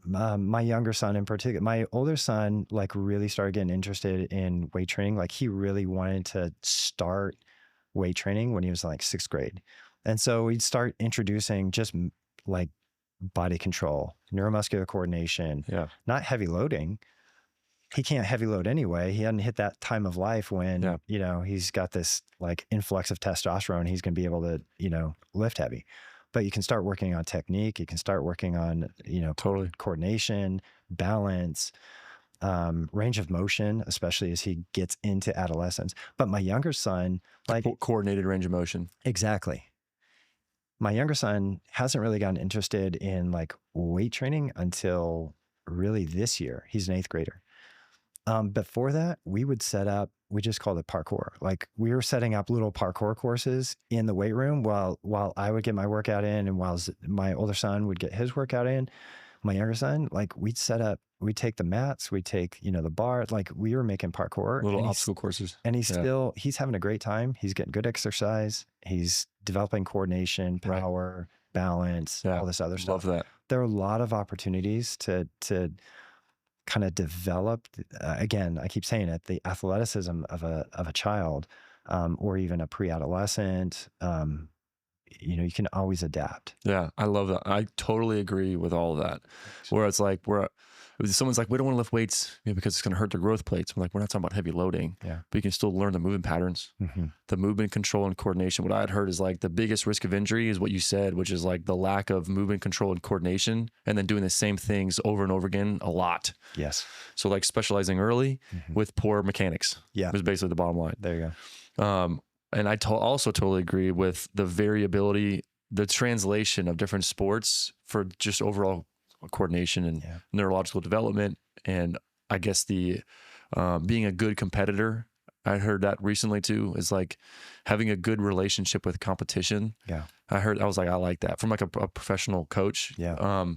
my younger son in particular, my older son, like really started getting interested in weight training. Like he really wanted to start weight training when he was like 6th grade. And so we'd start introducing just like body control, neuromuscular coordination, not heavy loading. He can't heavy load anyway. He hadn't hit that time of life when, he's got this like influx of testosterone. He's going to be able to, lift heavy. But you can start working on technique. You can start working on, coordination, balance, range of motion, especially as he gets into adolescence. But my younger son, like coordinated range of motion. Exactly. My younger son hasn't really gotten interested in like weight training until really this year. He's an 8th grader. Before that, we just called it parkour. Like we were setting up little parkour courses in the weight room while I would get my workout in and while my older son would get his workout in. My younger son, like we'd take the mats, we'd take, the bar, like we were making parkour. Little obstacle courses. And he's having a great time. He's getting good exercise. He's developing coordination, power, balance, all this other stuff. Love that. There are a lot of opportunities to kind of develop, again, I keep saying it, the athleticism of a child, or even a pre-adolescent. You can always adapt. Yeah, I love that. I totally agree with all of that. Where it's like, someone's like, we don't want to lift weights because it's going to hurt their growth plates. I'm like, we're not talking about heavy loading, but you can still learn the movement patterns, the movement control and coordination. What I had heard is like the biggest risk of injury is what you said, which is like the lack of movement control and coordination, and then doing the same things over and over again a lot. Yes. So like specializing early with poor mechanics. Yeah. Was basically the bottom line. There you go. And I also totally agree with the variability, the translation of different sports for just overall coordination and neurological development. And I guess the being a good competitor, I heard that recently too, is like having a good relationship with competition. Yeah. I was like, I like that from like a professional coach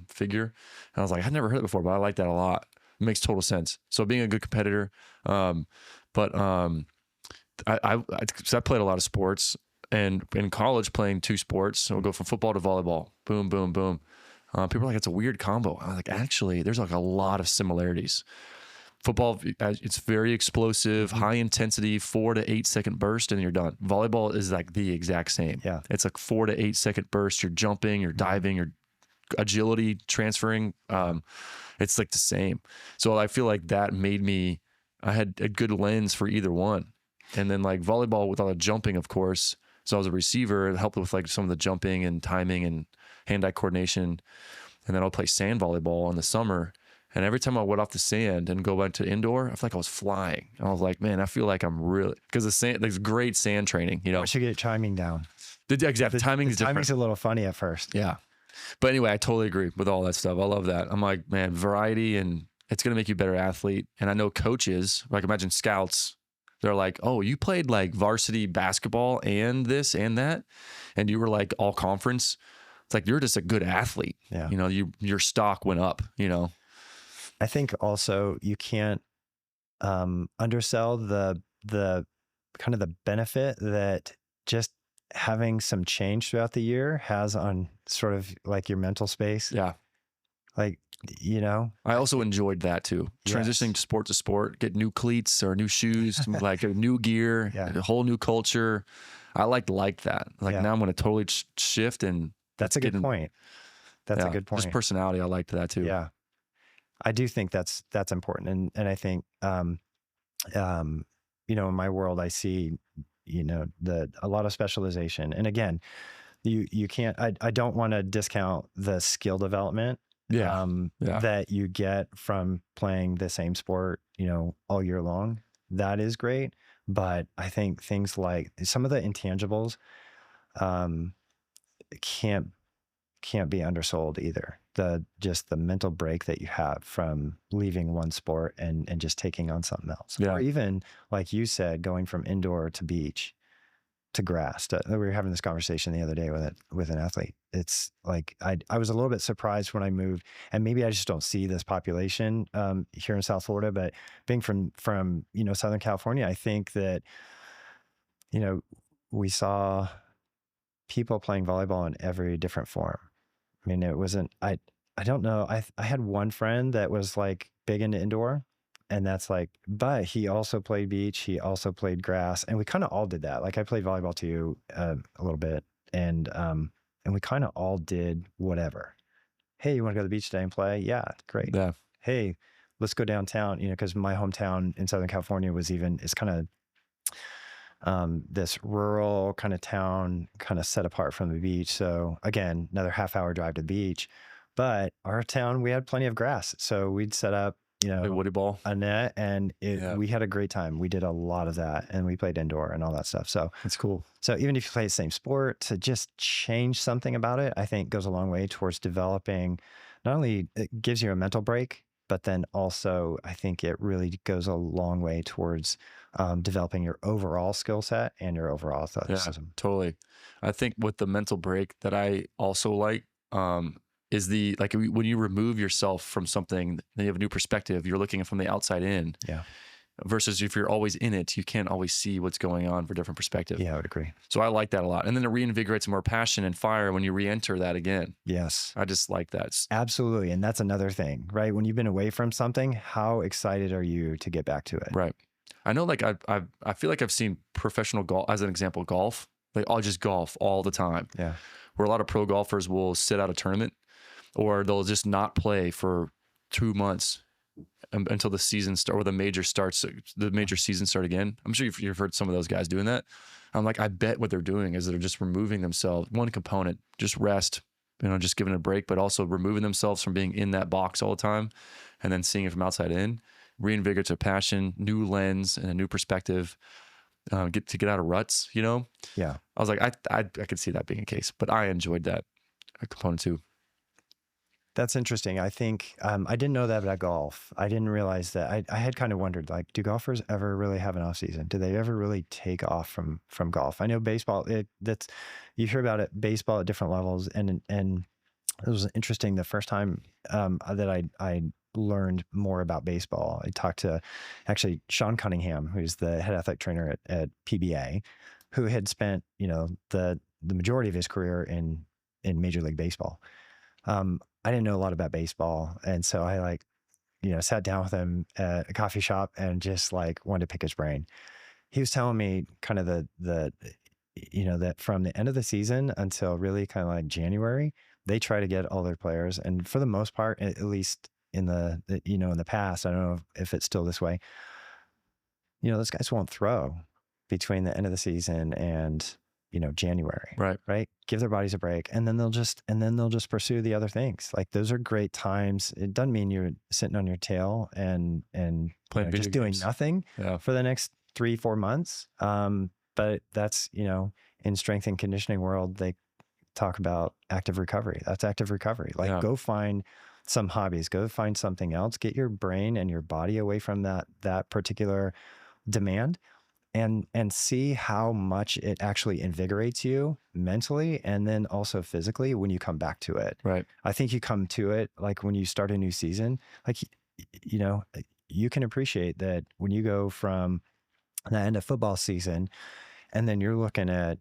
figure. And I was like, I'd never heard it before, but I like that a lot. It makes total sense. So being a good competitor, I played a lot of sports, and in college playing 2 sports. So we'll go from football to volleyball. Boom, boom, boom. People are like, it's a weird combo. I was like, actually, there's like a lot of similarities. Football, it's very explosive, high intensity, 4 to 8 second burst, and you're done. Volleyball is like the exact same. Yeah. It's like 4 to 8 second burst. You're jumping, you're diving, your agility transferring. It's like the same. So I feel like that made I had a good lens for either one. And then like volleyball with all the jumping, of course. So I was a receiver. It helped with like some of the jumping and timing and hand-eye coordination. And then I'll play sand volleyball in the summer. And every time I went off the sand and go back to indoor, I feel like I was flying. And I was like, man, I feel like I'm really, because the sand, there's great sand training, Once you get timing down. Exactly. Timing is different. Timing's a little funny at first. Yeah. But anyway, I totally agree with all that stuff. I love that. I'm like, man, variety, and it's going to make you a better athlete. And I know coaches, like imagine scouts, they're like, oh, you played like varsity basketball and this and that, and you were like all conference. It's like, you're just a good athlete. Yeah. You know, your stock went up, you know? I think also you can't undersell the kind of the benefit that just having some change throughout the year has on sort of like your mental space. Yeah. Like, you know, I also enjoyed that too. Transitioning sport to sport, get new cleats or new shoes, like a new gear, a whole new culture. I like that. Like now I'm going to totally shift, and that's a good point. That's a good point. Just personality. I liked that too. Yeah. I do think that's important. And I think, you know, in my world, I see, you know, a lot of specialization. And again, you can't, I don't want to discount the skill development that you get from playing the same sport, you know, all year long. That is great. But I think things like some of the intangibles can't be undersold either. Just the mental break that you have from leaving one sport and just taking on something else. Or even, like you said, going from indoor to beach to grass. We were having this conversation the other day with an athlete. It's like, I was a little bit surprised when I moved, and maybe I just don't see this population here in South Florida, but being from, you know, Southern California, I think that, you know, we saw people playing volleyball in every different form. I mean, it wasn't, I don't know. I had one friend that was like big into indoor, and that's like, but he also played beach. He also played grass, and we kind of all did that. Like I played volleyball too, a little bit. And we kind of all did whatever. Hey, you want to go to the beach today and play? Yeah, great. Yeah. Hey, let's go downtown, you know, cause my hometown in Southern California it's kind of, this rural kind of town, kind of set apart from the beach. So again, another half-hour drive to the beach, but our town, we had plenty of grass. So we'd set up, you know, volleyball, a net, and we had a great time. We did a lot of that, and we played indoor and all that stuff. So that's cool. So even if you play the same sport, to just change something about it, I think goes a long way towards developing. Not only it gives you a mental break, but then also I think it really goes a long way towards developing your overall skill set and your overall athleticism. Yeah, totally. I think with the mental break that I also like is when you remove yourself from something, then you have a new perspective. You're looking from the outside in. Yeah. Versus if you're always in it, you can't always see what's going on for different perspective. Yeah, I would agree. So I like that a lot. And then it reinvigorates more passion and fire when you re-enter that again. Yes. I just like that. Absolutely. And that's another thing, right? When you've been away from something, how excited are you to get back to it? Right. I know, like I feel like I've seen professional golf, as an example, golf. Like I'll just golf all the time. Yeah. Where a lot of pro golfers will sit out a tournament, or they'll just not play for 2 months until the season start, or the major season start again. I'm sure you've heard some of those guys doing that. I'm like, I bet what they're doing is they're just removing themselves, one component, just rest, you know, just giving a break, but also removing themselves from being in that box all the time, and then seeing it from outside in, reinvigorates a passion, new lens, and a new perspective. Get out of ruts, you know? Yeah. I was like, I could see that being a case, but I enjoyed that component too. That's interesting. I think I didn't know that about golf. I didn't realize that. I had kind of wondered, like, do golfers ever really have an off season? Do they ever really take off from golf? I know baseball. You hear about it, baseball at different levels, and it was interesting. The first time that I learned more about baseball, I talked to actually Sean Cunningham, who's the head athletic trainer at PBA, who had spent, you know, the majority of his career in Major League Baseball. I didn't know a lot about baseball. And so I sat down with him at a coffee shop and just wanted to pick his brain. He was telling me kind of that from the end of the season until really kind of like January, they try to get all their players. And for the most part, at least in the past, I don't know if it's still this way, those guys won't throw between the end of the season and January, right? Give their bodies a break, and then they'll just pursue the other things. Like, those are great times. It doesn't mean you're sitting on your tail and just doing nothing for the next 3-4 months. But that's, in strength and conditioning world, talk about active recovery. That's active recovery. Like Yeah. go find some hobbies, go find something else, get your brain and your body away from that particular demand and see how much it actually invigorates you mentally and then also physically when you come back to it. Right. I think you come to it like when you start a new season, like, you know, you can appreciate that when you go from the end of football season and then you're looking at,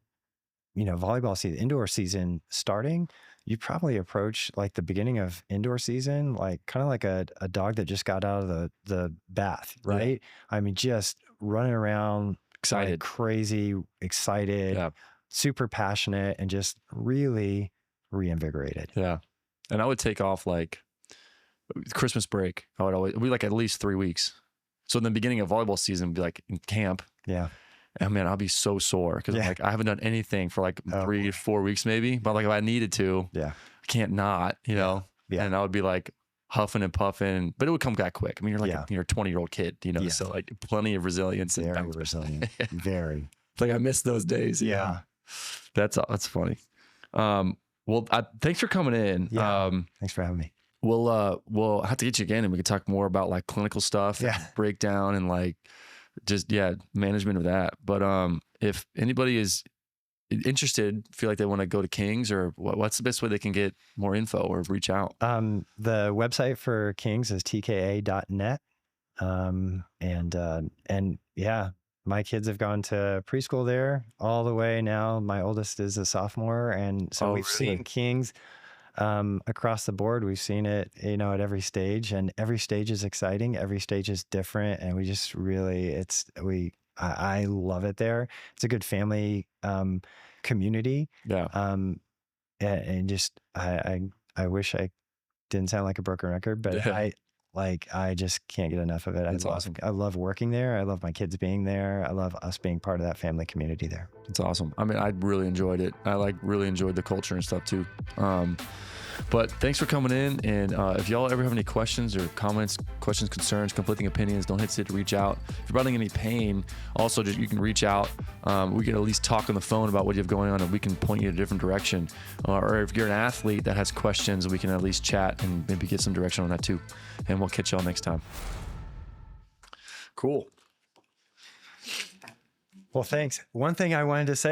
you know, volleyball season, indoor season starting, you probably approach like the beginning of indoor season, like kind of like a dog that just got out of the bath, right? I mean, just running around, Excited. like crazy, excited, Yeah. super passionate, and just really reinvigorated. Yeah. And I would take off like Christmas break. I would always, we like at least 3 weeks. So in the beginning of volleyball season, be like in camp. Yeah. And man, I'll be so sore because Yeah. like I haven't done anything for like Oh, 3 to 4 weeks maybe. But like if I needed to, Yeah. I can't not, you know. Yeah. And I would be like huffing and puffing, but it would come back quick. I mean, you're like Yeah. you're a 20-year-old kid, you know. Yeah. So like plenty of resilience and Very bounce. resilient. Very. Like I miss those days. Yeah. That's funny. Well, thanks for coming in. Yeah. Thanks for having me. We'll have to get you again and we can talk more about like clinical stuff, Yeah. and breakdown and like just management of that. But if anybody is interested, feel like they want to go to Kings, or what's the best way they can get more info or reach out? The website for Kings is tka.net. And yeah, my kids have gone to preschool there all the way now. My oldest is a sophomore. And so we've seen Kings across the board. We've seen it, you know, at every stage, and every stage is exciting. Every stage is different. And we just really, I love it there. It's a good family, community. Yeah. And just, I wish I didn't sound like a broken record, but I just can't get enough of it. That's awesome. I love working there. I love my kids being there. I love us being part of that family community there. It's awesome. I mean, I really enjoyed it. I like really enjoyed the culture and stuff too. But thanks for coming in. And if y'all ever have any questions or comments, questions, concerns, conflicting opinions, don't hesitate to reach out. If you're battling any pain, also just you can reach out. We can at least talk on the phone about what you have going on, and we can point you in a different direction. Or if you're an athlete that has questions, we can at least chat and maybe get some direction on that too. And we'll catch y'all next time. Cool. Well, thanks. One thing I wanted to say